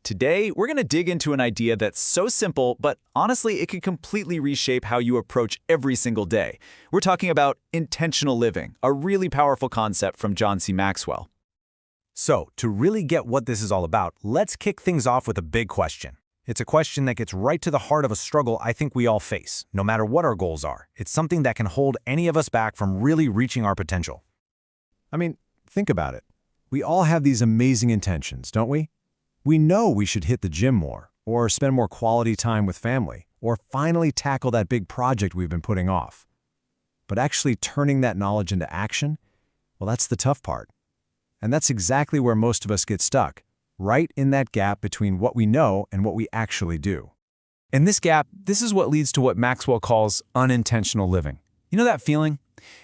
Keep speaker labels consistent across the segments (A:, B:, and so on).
A: Today, we're going to dig into an idea that's so simple, but honestly, it can completely reshape how you approach every single day. We're talking about intentional living, a really powerful concept from John C. Maxwell.
B: So, to really get what this is all about, let's kick things off with a big question. It's a question that gets right to the heart of a struggle I think we all face, no matter what our goals are. It's something that can hold any of us back from really reaching our potential. I mean, think about it. We all have these amazing intentions, don't we? We know we should hit the gym more, or spend more quality time with family, or finally tackle that big project we've been putting off. But actually turning that knowledge into action, well, that's the tough part. And that's exactly where most of us get stuck, right in that gap between what we know and what we actually do. In this gap, this is what leads to what Maxwell calls unintentional living. You know that feeling?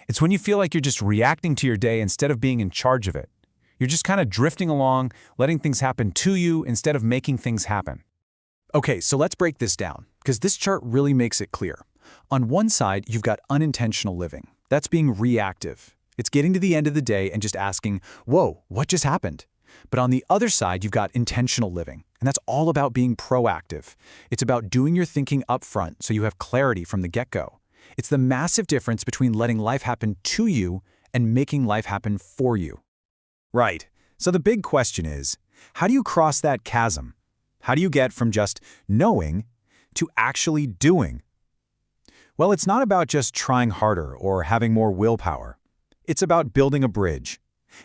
B: It's when you feel like you're just reacting to your day instead of being in charge of it. You're just kind of drifting along, letting things happen to you instead of making things happen. Okay, so let's break this down, because this chart really makes it clear. On one side, you've got unintentional living. That's being reactive. It's getting to the end of the day and just asking, whoa, what just happened? But on the other side, you've got intentional living, and that's all about being proactive. It's about doing your thinking up front so you have clarity from the get-go. It's the massive difference between letting life happen to you and making life happen for you. Right. So the big question is, how do you cross that chasm? How do you get from just knowing to actually doing? Well, it's not about just trying harder or having more willpower. It's about building a bridge.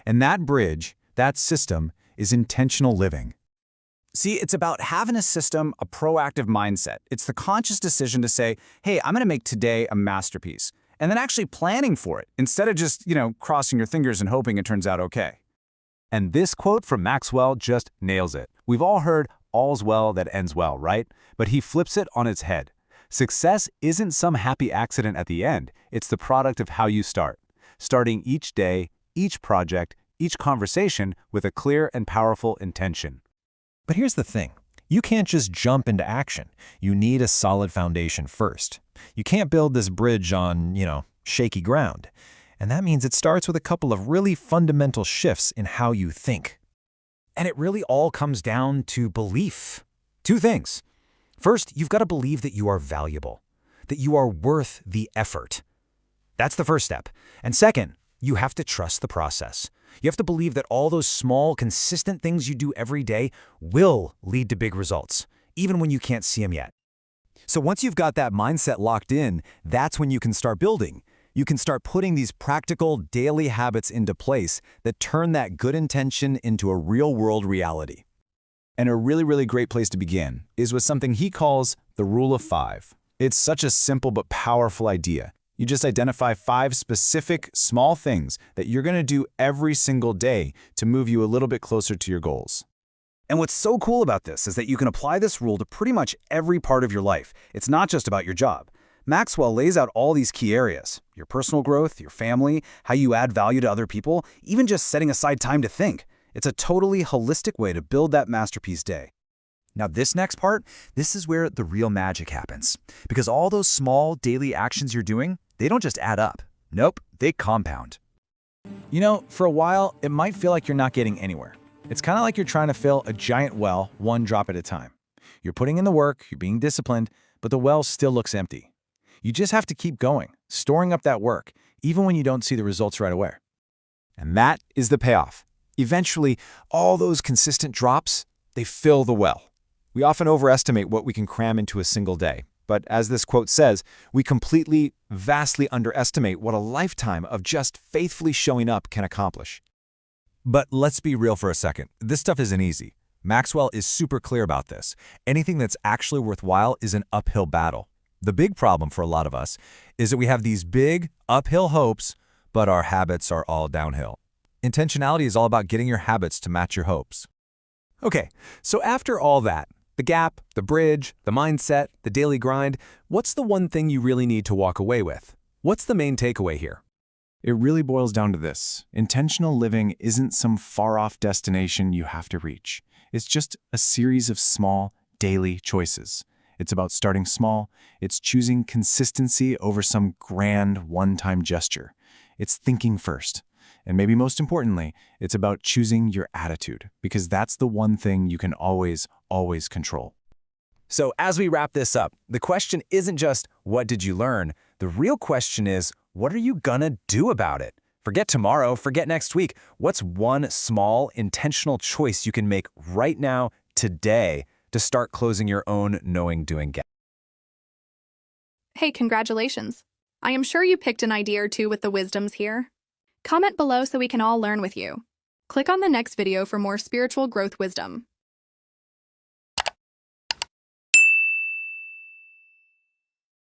B: And that bridge, that system, is intentional living. See, it's about having a system, a proactive mindset. It's the conscious decision to say, hey, I'm going to make today a masterpiece. And then actually planning for it, instead of just, crossing your fingers and hoping it turns out okay. And this quote from Maxwell just nails it. We've all heard, all's well that ends well, right? But he flips it on its head. Success isn't some happy accident at the end. It's the product of how you start. Starting each day, each project, each conversation with a clear and powerful intention. But here's the thing. You can't just jump into action. You need a solid foundation first. You can't build this bridge on, shaky ground. And that means it starts with a couple of really fundamental shifts in how you think. And it really all comes down to belief. Two things. First, you've got to believe that you are valuable, that you are worth the effort. That's the first step. And second, you have to trust the process. You have to believe that all those small, consistent things you do every day will lead to big results, even when you can't see them yet. So once you've got that mindset locked in, that's when you can start building. You can start putting these practical daily habits into place that turn that good intention into a real-world reality. And a really, really great place to begin is with something he calls the Rule of 5. It's such a simple but powerful idea. You just identify 5 specific, small things that you're going to do every single day to move you a little bit closer to your goals. And what's so cool about this is that you can apply this rule to pretty much every part of your life. It's not just about your job. Maxwell lays out all these key areas: your personal growth, your family, how you add value to other people, even just setting aside time to think. It's a totally holistic way to build that masterpiece day. Now this next part, this is where the real magic happens. Because all those small daily actions you're doing, they don't just add up. Nope, they compound. For a while, it might feel like you're not getting anywhere. It's kind of like you're trying to fill a giant well, one drop at a time. You're putting in the work, you're being disciplined, but the well still looks empty. You just have to keep going, storing up that work, even when you don't see the results right away. And that is the payoff. Eventually, all those consistent drops, they fill the well. We often overestimate what we can cram into a single day. But as this quote says, we completely, vastly underestimate what a lifetime of just faithfully showing up can accomplish. But let's be real for a second. This stuff isn't easy. Maxwell is super clear about this. Anything that's actually worthwhile is an uphill battle. The big problem for a lot of us is that we have these big, uphill hopes, but our habits are all downhill. Intentionality is all about getting your habits to match your hopes. Okay, so after all that, the gap, the bridge, the mindset, the daily grind, what's the one thing you really need to walk away with? What's the main takeaway here? It really boils down to this. Intentional living isn't some far-off destination you have to reach. It's just a series of small, daily choices. It's about starting small. It's choosing consistency over some grand one-time gesture. It's thinking first.
C: And maybe most importantly, it's about choosing your attitude, because that's the one thing you can always control.
B: So as we wrap this up, the question isn't just, what did you learn? The real question is, what are you gonna do about it? Forget tomorrow, forget next week. What's one small, intentional choice you can make right now, today, to start closing your own knowing-doing gap?
D: Hey, congratulations. I am sure you picked an idea or two with the wisdoms here. Comment below so we can all learn with you. Click on the next video for more spiritual growth wisdom.